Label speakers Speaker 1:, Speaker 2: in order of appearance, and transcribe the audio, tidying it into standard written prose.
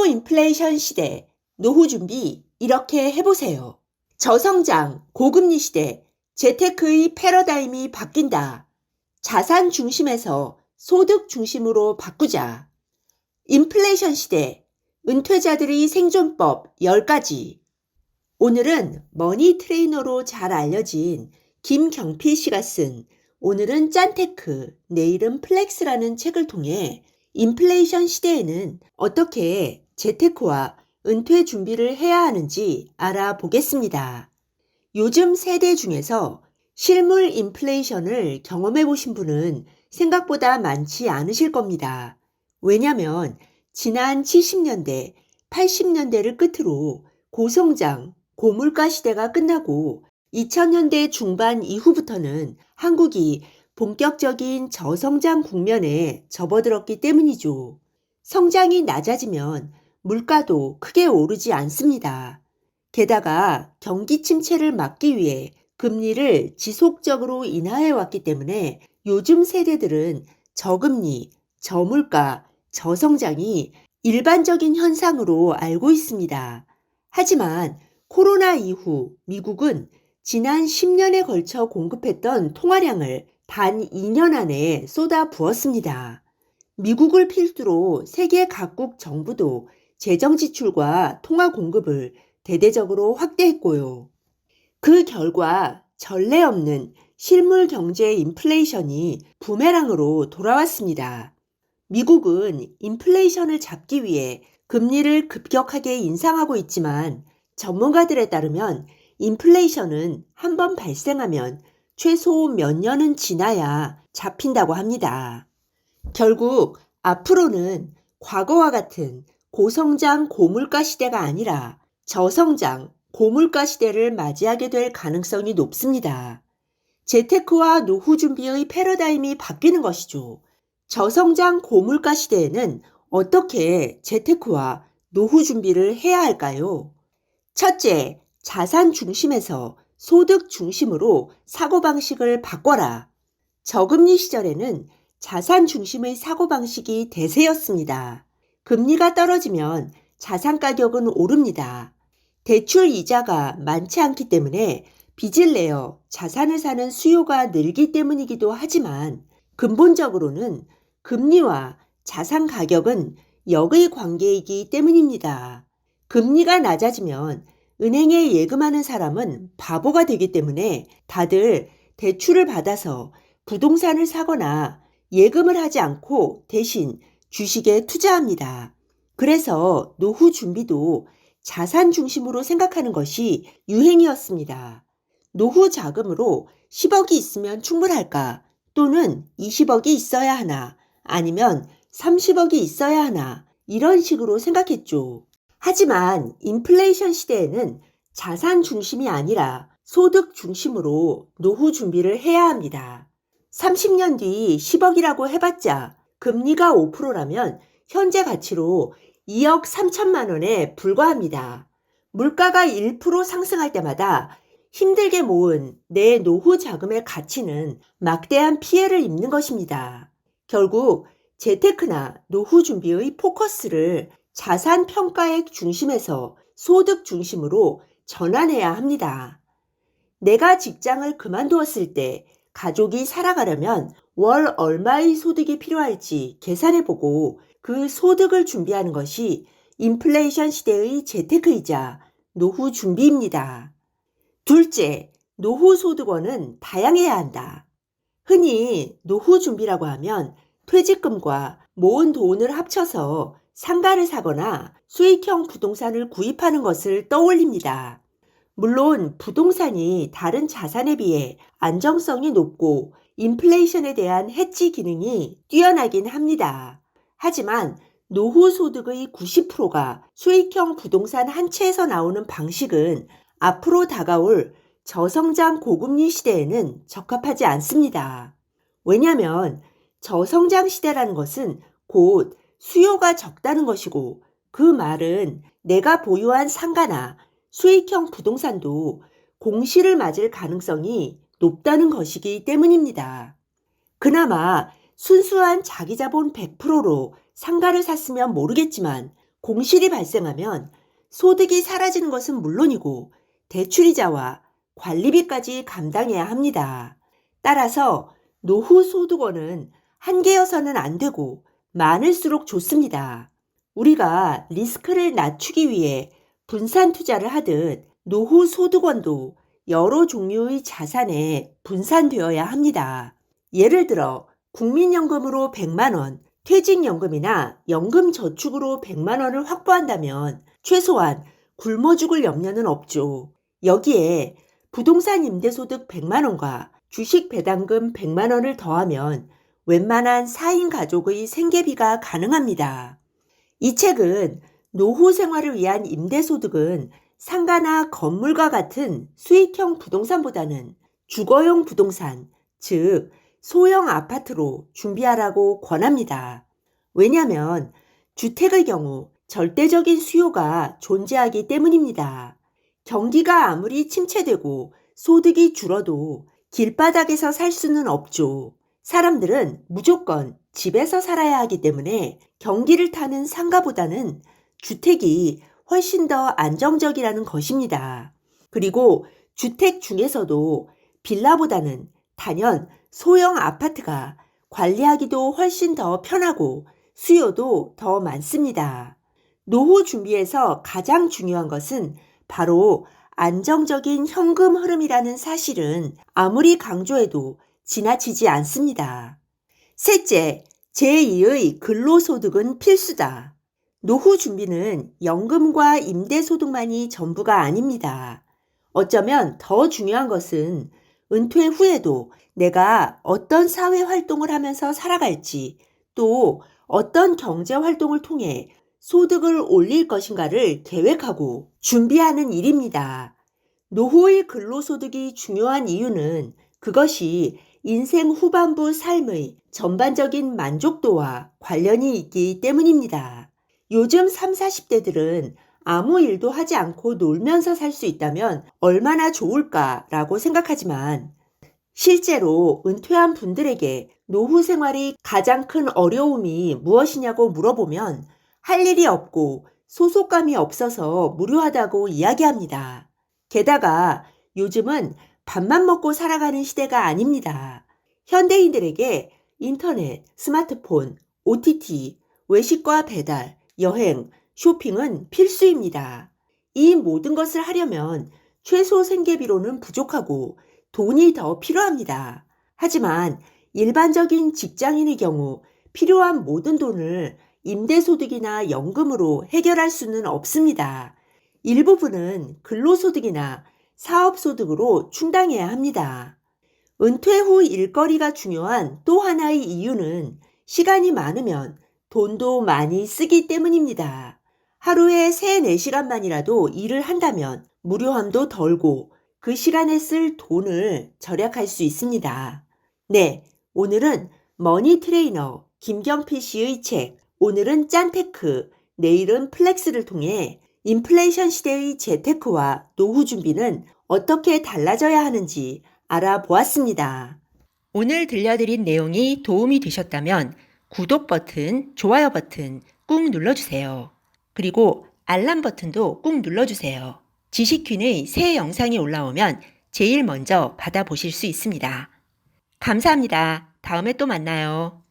Speaker 1: 초인플레이션 시대, 노후 준비 이렇게 해보세요. 저성장, 고금리 시대, 재테크의 패러다임이 바뀐다. 자산 중심에서 소득 중심으로 바꾸자. 인플레이션 시대, 은퇴자들의 생존법 10가지. 오늘은 머니 트레이너로 잘 알려진 김경필 씨가 쓴 오늘은 짠테크, 내일은 플렉스라는 책을 통해 인플레이션 시대에는 어떻게 재테크와 은퇴 준비를 해야 하는지 알아보겠습니다. 요즘 세대 중에서 실물 인플레이션을 경험해 보신 분은 생각보다 많지 않으실 겁니다. 왜냐하면 지난 70년대, 80년대를 끝으로 고성장, 고물가 시대가 끝나고 2000년대 중반 이후부터는 한국이 본격적인 저성장 국면에 접어들었기 때문이죠. 성장이 낮아지면 물가도 크게 오르지 않습니다. 게다가 경기 침체를 막기 위해 금리를 지속적으로 인하해 왔기 때문에 요즘 세대들은 저금리, 저물가, 저성장이 일반적인 현상으로 알고 있습니다. 하지만 코로나 이후 미국은 지난 10년에 걸쳐 공급했던 통화량을 단 2년 안에 쏟아 부었습니다. 미국을 필두로 세계 각국 정부도 재정 지출과 통화 공급을 대대적으로 확대했고요. 그 결과 전례 없는 실물 경제 인플레이션이 부메랑으로 돌아왔습니다. 미국은 인플레이션을 잡기 위해 금리를 급격하게 인상하고 있지만 전문가들에 따르면 인플레이션은 한번 발생하면 최소 몇 년은 지나야 잡힌다고 합니다. 결국 앞으로는 과거와 같은 고성장 고물가 시대가 아니라 저성장 고물가 시대를 맞이하게 될 가능성이 높습니다. 재테크와 노후 준비의 패러다임이 바뀌는 것이죠. 저성장 고물가 시대에는 어떻게 재테크와 노후 준비를 해야 할까요? 첫째, 자산 중심에서 소득 중심으로 사고방식을 바꿔라. 저금리 시절에는 자산 중심의 사고방식이 대세였습니다. 금리가 떨어지면 자산 가격은 오릅니다. 대출 이자가 많지 않기 때문에 빚을 내어 자산을 사는 수요가 늘기 때문이기도 하지만 근본적으로는 금리와 자산 가격은 역의 관계이기 때문입니다. 금리가 낮아지면 은행에 예금하는 사람은 바보가 되기 때문에 다들 대출을 받아서 부동산을 사거나 예금을 하지 않고 대신 주식에 투자합니다. 그래서 노후 준비도 자산 중심으로 생각하는 것이 유행이었습니다. 노후 자금으로 10억이 있으면 충분할까? 또는 20억이 있어야 하나? 아니면 30억이 있어야 하나? 이런 식으로 생각했죠. 하지만 인플레이션 시대에는 자산 중심이 아니라 소득 중심으로 노후 준비를 해야 합니다. 30년 뒤 10억이라고 해봤자 금리가 5%라면 현재 가치로 2억 3천만 원에 불과합니다. 물가가 1% 상승할 때마다 힘들게 모은 내 노후 자금의 가치는 막대한 피해를 입는 것입니다. 결국 재테크나 노후 준비의 포커스를 자산 평가액 중심에서 소득 중심으로 전환해야 합니다. 내가 직장을 그만두었을 때 가족이 살아가려면 월 얼마의 소득이 필요할지 계산해보고 그 소득을 준비하는 것이 인플레이션 시대의 재테크이자 노후 준비입니다. 둘째, 노후 소득원은 다양해야 한다. 흔히 노후 준비라고 하면 퇴직금과 모은 돈을 합쳐서 상가를 사거나 수익형 부동산을 구입하는 것을 떠올립니다. 물론 부동산이 다른 자산에 비해 안정성이 높고 인플레이션에 대한 해지 기능이 뛰어나긴 합니다. 하지만 노후 소득의 90%가 수익형 부동산 한 채에서 나오는 방식은 앞으로 다가올 저성장 고금리 시대에는 적합하지 않습니다. 왜냐하면 저성장 시대라는 것은 곧 수요가 적다는 것이고 그 말은 내가 보유한 상가나 수익형 부동산도 공시를 맞을 가능성이 높다는 것이기 때문입니다. 그나마 순수한 자기 자본 100%로 상가를 샀으면 모르겠지만 공실이 발생하면 소득이 사라지는 것은 물론이고 대출이자와 관리비까지 감당해야 합니다. 따라서 노후 소득원은 한 개여서는 안 되고 많을수록 좋습니다. 우리가 리스크를 낮추기 위해 분산 투자를 하듯 노후 소득원도 여러 종류의 자산에 분산되어야 합니다. 예를 들어 국민연금으로 100만 원, 퇴직연금이나 연금저축으로 100만 원을 확보한다면 최소한 굶어 죽을 염려는 없죠. 여기에 부동산 임대소득 100만 원과 주식 배당금 100만 원을 더하면 웬만한 4인 가족의 생계비가 가능합니다. 이 책은 노후 생활을 위한 임대소득은 상가나 건물과 같은 수익형 부동산보다는 주거용 부동산, 즉 소형 아파트로 준비하라고 권합니다. 왜냐하면 주택의 경우 절대적인 수요가 존재하기 때문입니다. 경기가 아무리 침체되고 소득이 줄어도 길바닥에서 살 수는 없죠. 사람들은 무조건 집에서 살아야 하기 때문에 경기를 타는 상가보다는 주택이 훨씬 더 안정적이라는 것입니다. 그리고 주택 중에서도 빌라보다는 단연 소형 아파트가 관리하기도 훨씬 더 편하고 수요도 더 많습니다. 노후 준비에서 가장 중요한 것은 바로 안정적인 현금 흐름이라는 사실은 아무리 강조해도 지나치지 않습니다. 셋째, 제2의 근로소득은 필수다. 노후 준비는 연금과 임대소득만이 전부가 아닙니다. 어쩌면 더 중요한 것은 은퇴 후에도 내가 어떤 사회활동을 하면서 살아갈지 또 어떤 경제활동을 통해 소득을 올릴 것인가를 계획하고 준비하는 일입니다. 노후의 근로소득이 중요한 이유는 그것이 인생 후반부 삶의 전반적인 만족도와 관련이 있기 때문입니다. 요즘 30, 40대들은 아무 일도 하지 않고 놀면서 살 수 있다면 얼마나 좋을까라고 생각하지만 실제로 은퇴한 분들에게 노후 생활이 가장 큰 어려움이 무엇이냐고 물어보면 할 일이 없고 소속감이 없어서 무료하다고 이야기합니다. 게다가 요즘은 밥만 먹고 살아가는 시대가 아닙니다. 현대인들에게 인터넷, 스마트폰, OTT, 외식과 배달, 여행, 쇼핑은 필수입니다. 이 모든 것을 하려면 최소 생계비로는 부족하고 돈이 더 필요합니다. 하지만 일반적인 직장인의 경우 필요한 모든 돈을 임대소득이나 연금으로 해결할 수는 없습니다. 일부분은 근로소득이나 사업소득으로 충당해야 합니다. 은퇴 후 일거리가 중요한 또 하나의 이유는 시간이 많으면 돈도 많이 쓰기 때문입니다. 하루에 3, 4시간만이라도 일을 한다면 무료함도 덜고 그 시간에 쓸 돈을 절약할 수 있습니다. 네, 오늘은 머니 트레이너 김경필 씨의 책 오늘은 짠테크, 내일은 플렉스를 통해 인플레이션 시대의 재테크와 노후 준비는 어떻게 달라져야 하는지 알아보았습니다. 오늘 들려드린 내용이 도움이 되셨다면 구독 버튼, 좋아요 버튼 꾹 눌러주세요. 그리고 알람 버튼도 꾹 눌러주세요. 지식퀸의 새 영상이 올라오면 제일 먼저 받아보실 수 있습니다. 감사합니다. 다음에 또 만나요.